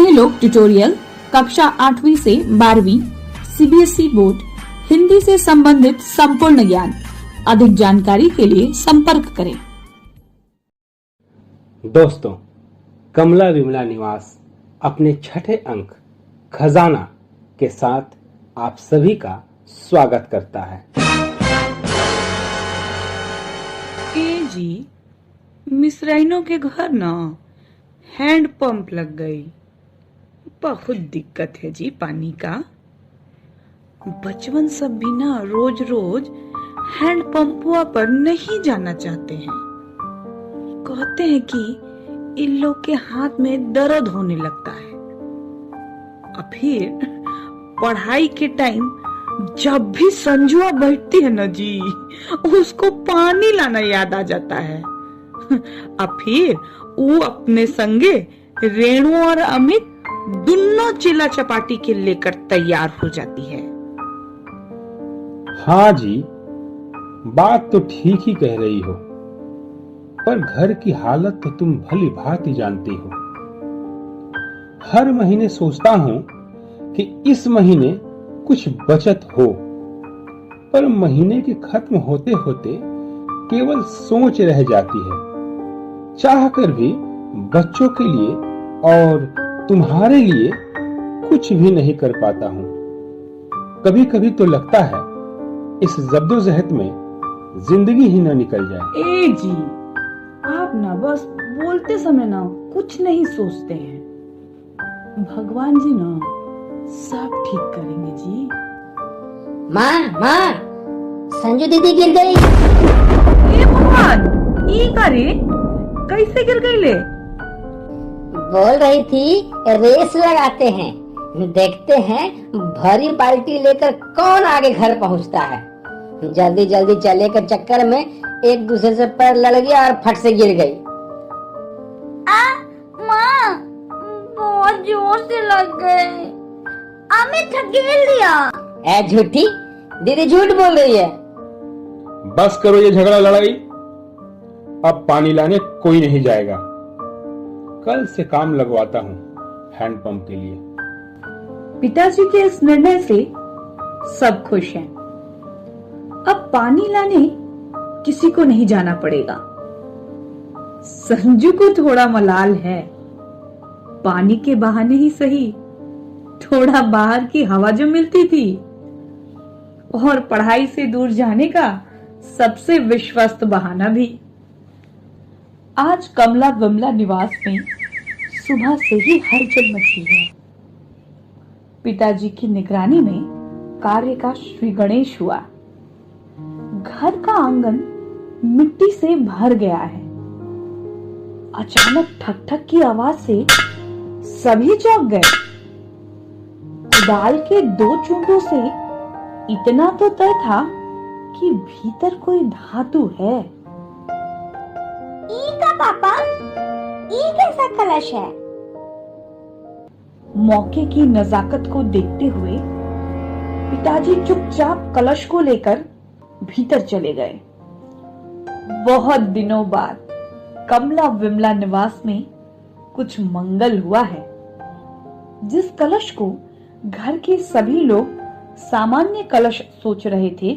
रहे लोग ट्यूटोरियल कक्षा 8वीं से 12वीं सीबीएसई बोर्ड हिंदी से संबंधित संपूर्ण ज्ञान। अधिक जानकारी के लिए संपर्क करें। दोस्तों, कमला विमला निवास अपने छठे अंक खजाना के साथ आप सभी का स्वागत करता है। जी, मिस्राइनों के घर ना हैंड पंप लग गई। बहुत दिक्कत है जी पानी का। बचपन सब भी ना रोज रोज हैंड पंपुआ पर नहीं जाना चाहते हैं। कहते हैं कि इन लोग के हाथ में दर्द होने लगता है। और फिर पढ़ाई के टाइम जब भी संजुआ बैठती है ना जी, उसको पानी लाना याद आ जाता है। अब फिर वो अपने संगे रेणु और अमित दोनों चिल्ला चपाटी के लेकर तैयार हो जाती है। हाँ जी, बात तो ठीक ही कह रही हो, पर घर की हालत तो तुम भली भांति जानती हो। हर महीने सोचता हूँ कि इस महीने कुछ बचत हो, पर महीने के खत्म होते होते केवल सोच रह जाती है। चाहकर भी बच्चों के लिए और तुम्हारे लिए कुछ भी नहीं कर पाता हूँ। कभी कभी तो लगता है इस जद्दोजहद में जिंदगी ही न निकल जाए। ए जी, आप ना बस बोलते समय ना कुछ नहीं सोचते हैं। भगवान जी ना सब ठीक करेंगे जी। माँ, संजू दीदी गिर गई। ए भगवान, ई करे कैसे गिर गई ले? बोल रही थी रेस लगाते हैं, देखते हैं भरी बाल्टी लेकर कौन आगे घर पहुंचता है। जल्दी जल्दी चले के चक्कर में एक दूसरे से पैर लड़ गया और फट से गिर गई। माँ, बहुत जोर से लग गई। हमें धकेल दिया। ऐ झूठी, दीदी झूठ बोल रही है। बस करो ये झगड़ा लड़ाई। अब पानी लाने कोई नहीं जाएगा। कल से काम लगवाता हूँ हैंडपंप के लिए। पिताजी के इस निर्णय से सब खुश हैं। अब पानी लाने किसी को नहीं जाना पड़ेगा। संजू को थोड़ा मलाल है, पानी के बहाने ही सही थोड़ा बाहर की हवा जो मिलती थी और पढ़ाई से दूर जाने का सबसे विश्वस्त बहाना भी। आज कमला विमला निवास में सुबह से ही हलचल मची है। पिताजी की निगरानी में कार्य का श्री गणेश हुआ। घर का आंगन मिट्टी से भर गया है। अचानक ठक ठक की आवाज से सभी चौंक गए। कुदाल के 2 चूंटों से इतना तो तय था कि भीतर कोई धातु है। ई का पापा, ई कैसा कलश है? मौके की नजाकत को देखते हुए पिताजी चुपचाप कलश को लेकर भीतर चले गए। बहुत दिनों बाद कमला विमला निवास में कुछ मंगल हुआ है। जिस कलश को घर के सभी लोग सामान्य कलश सोच रहे थे,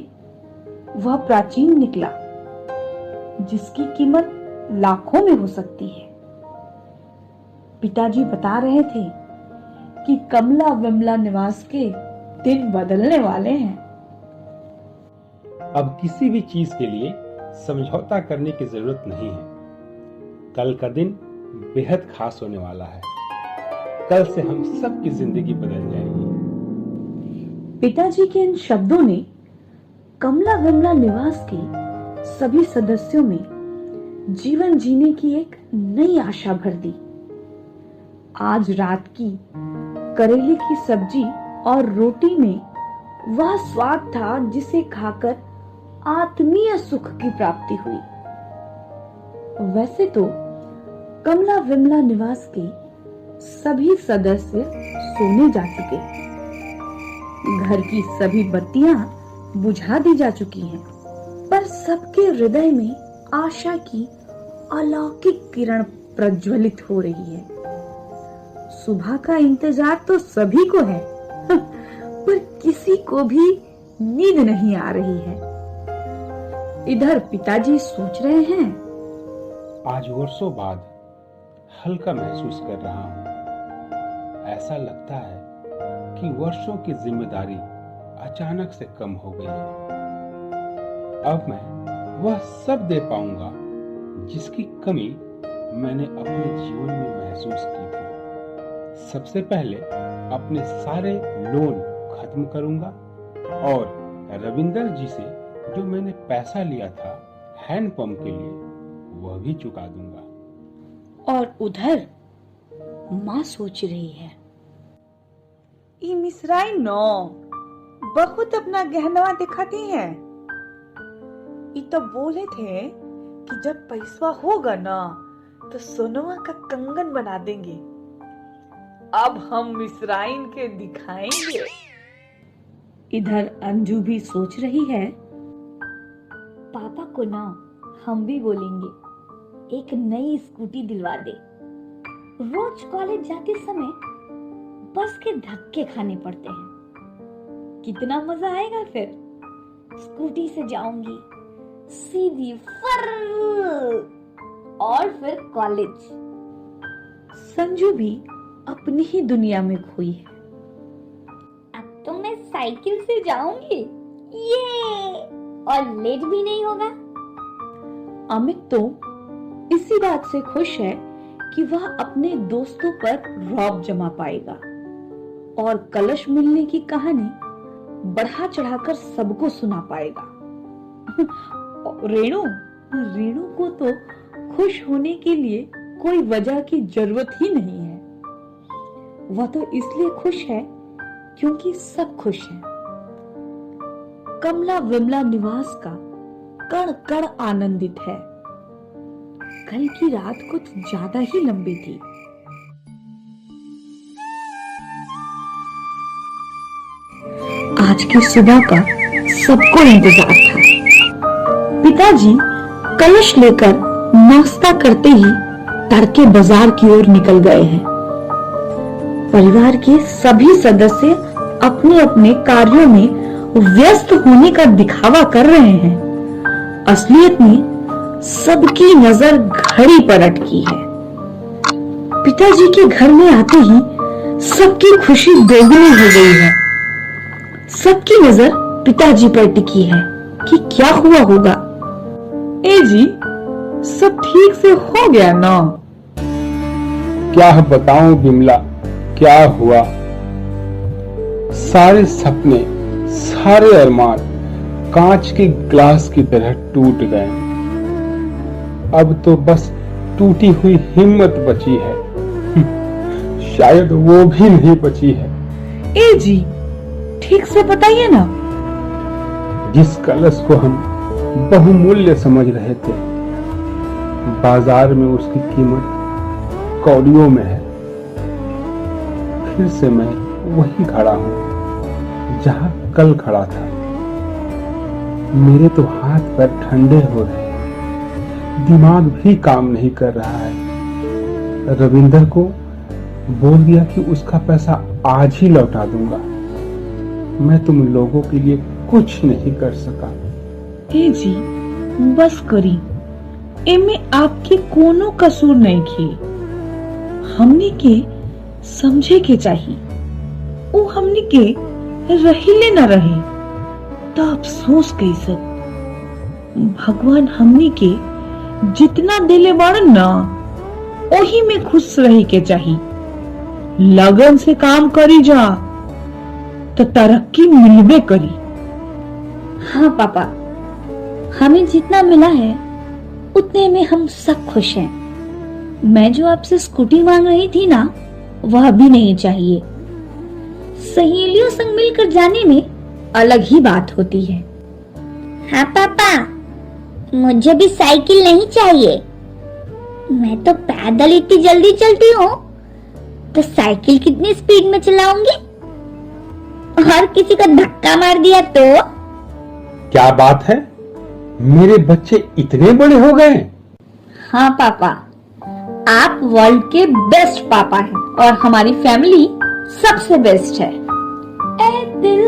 वह प्राचीन निकला, जिसकी कीमत लाखों में हो सकती है। पिताजी बता रहे थे कि कमला विमला निवास के दिन बदलने वाले हैं। अब किसी भी चीज के लिए समझौता करने की जरूरत नहीं है। कल का दिन बेहद खास होने वाला है। कल से हम सबकी जिंदगी बदल जाएगी। पिताजी के इन शब्दों ने कमला विमला निवास के सभी सदस्यों में जीवन जीने की एक नई आशा भर दी। आज रात की करेले की सब्जी और रोटी में वह स्वाद था जिसे खाकर आत्मीय सुख की प्राप्ति हुई। वैसे तो कमला विमला निवास के सभी सदस्य सोने जा चुके। घर की सभी बत्तियां बुझा दी जा चुकी हैं, पर सबके हृदय में आशा की अलौकिक किरण प्रज्वलित हो रही है। सुबह का इंतजार तो सभी को है, पर किसी को भी नींद नहीं आ रही है। इधर पिताजी सोच रहे हैं, आज वर्षों बाद हल्का महसूस कर रहा हूँ। ऐसा लगता है कि वर्षों की जिम्मेदारी अचानक से कम हो गई है। अब मैं वह सब दे पाऊंगा जिसकी कमी मैंने अपने जीवन में महसूस की थी। सबसे पहले अपने सारे लोन खत्म करूंगा और रविंदर जी से जो मैंने पैसा लिया था हैंडपंप के लिए वह भी चुका दूंगा। और उधर माँ सोच रही है, ई मिसराई नो बहुत अपना गहनवा दिखाती है। ई तो बोले थे कि जब पैसा होगा ना तो सोनवा का कंगन बना देंगे। अब हम मिसराइन के दिखाएंगे। इधर अंजू भी सोच रही है, पापा को ना हम भी बोलेंगे एक नई स्कूटी दिलवा दे। रोज कॉलेज जाते समय बस के धक्के खाने पड़ते हैं। कितना मजा आएगा फिर। स्कूटी से जाऊंगी सीधी फर और फिर कॉलेज। संजू भी अपनी ही दुनिया में खोई है। अब तो मैं साइकिल से जाऊंगी, ये और लेट भी नहीं होगा। अमित तो इसी बात से खुश है कि वह अपने दोस्तों पर रौब जमा पाएगा और कलश मिलने की कहानी बढ़ा चढ़ाकर सबको सुना पाएगा। रेणु को तो खुश होने के लिए कोई वजह की जरूरत ही नहीं है। वह तो इसलिए खुश है क्योंकि सब खुश हैं। कमला विमला निवास का कण कण आनंदित है। कल की रात कुछ ज्यादा ही लंबी थी। आज की सुबह का सबको इंतजार था। पिताजी कलश लेकर नाश्ता करते ही तड़के बाजार की ओर निकल गए हैं। परिवार के सभी सदस्य अपने अपने कार्यों में व्यस्त होने का दिखावा कर रहे हैं। असलियत में सबकी नजर घड़ी पर अटकी है। पिताजी के घर में आते ही सबकी खुशी दोगुनी हो गई है। सबकी नजर पिताजी पर टिकी है कि क्या हुआ होगा। ए जी, सब ठीक से हो गया ना? क्या बताऊं बिमला, क्या हुआ। सारे सपने, सारे अरमान कांच के ग्लास की तरह टूट गए। अब तो बस टूटी हुई हिम्मत बची है। शायद वो भी नहीं बची है। ए जी, ठीक से बताइए ना। जिस कलश को हम बहुमूल्य समझ रहे थे, बाजार में उसकी कीमत कौड़ियों में है। फिर से मैं वही खड़ा हूं जहां कल खड़ा था। मेरे तो हाथ पैर ठंडे हो रहे हैं, दिमाग भी काम नहीं कर रहा है। रविंदर को बोल दिया कि उसका पैसा आज ही लौटा दूंगा। मैं तुम लोगों के लिए कुछ नहीं कर सका। ए जी, बस करी। एमे आपके कोनो कसूर नहीं की। हमने के समझे के चाहिए। वो हमने के रहिले न रहे तो अफसोस कैसे। भगवान हमने के जितना दिले बाड़न ना वही में खुश रही के चाहिए। लगन से काम करी जा तो तरक्की मिलबे करी। हाँ पापा, हमें जितना मिला है उतने में हम सब खुश हैं। मैं जो आपसे स्कूटी मांग रही थी ना, वह भी नहीं चाहिए। सहेलियों संग मिलकर जाने में अलग ही बात होती है। हाँ पापा, मुझे भी साइकिल नहीं चाहिए। मैं तो पैदल इतनी जल्दी चलती हूँ, तो साइकिल कितनी स्पीड में चलाऊंगी? और किसी को धक्का मार दिया तो? क्या बात है, मेरे बच्चे इतने बड़े हो गए? हाँ पापा, आप वर्ल्ड के बेस्ट पापा हैं और हमारी फैमिली सबसे बेस्ट है। ए दिल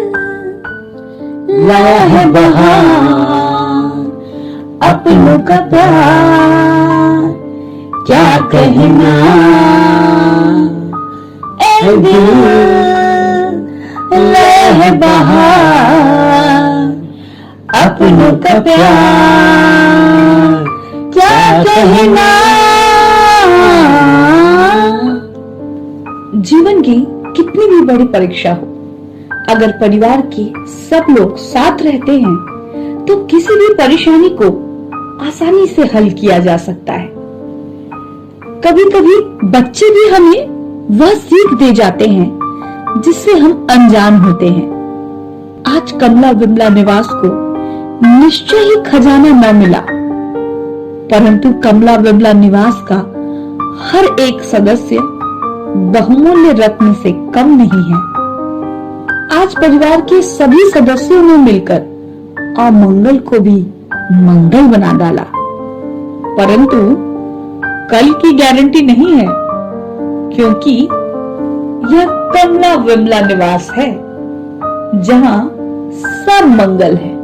लाया है बहार अपनों का प्यार, क्या कहना ए दिल लाया है बहार अपनों का प्यार, क्या कहना। जीवन की कितनी भी बड़ी परीक्षा हो, अगर परिवार के सब लोग साथ रहते हैं तो किसी भी परेशानी को आसानी से हल किया जा सकता है। कभी कभी बच्चे भी हमें वह सीख दे जाते हैं जिससे हम अनजान होते हैं। आज कमला विमला निवास को निश्चय ही खजाना न मिला, परंतु कमला विमला निवास का हर एक सदस्य बहुमूल्य रत्न से कम नहीं है। आज परिवार के सभी सदस्यों ने मिलकर अमंगल को भी मंगल बना डाला, परंतु कल की गारंटी नहीं है, क्योंकि यह कमला विमला निवास है जहां सब मंगल है,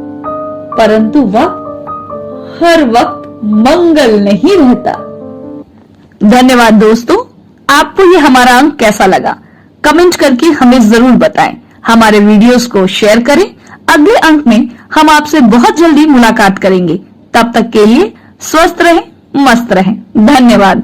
परंतु वक्त हर वक्त मंगल नहीं रहता। धन्यवाद दोस्तों, आपको ये हमारा अंक कैसा लगा कमेंट करके हमें जरूर बताएं। हमारे वीडियोस को शेयर करें। अगले अंक में हम आपसे बहुत जल्दी मुलाकात करेंगे। तब तक के लिए स्वस्थ रहें, मस्त रहें। धन्यवाद।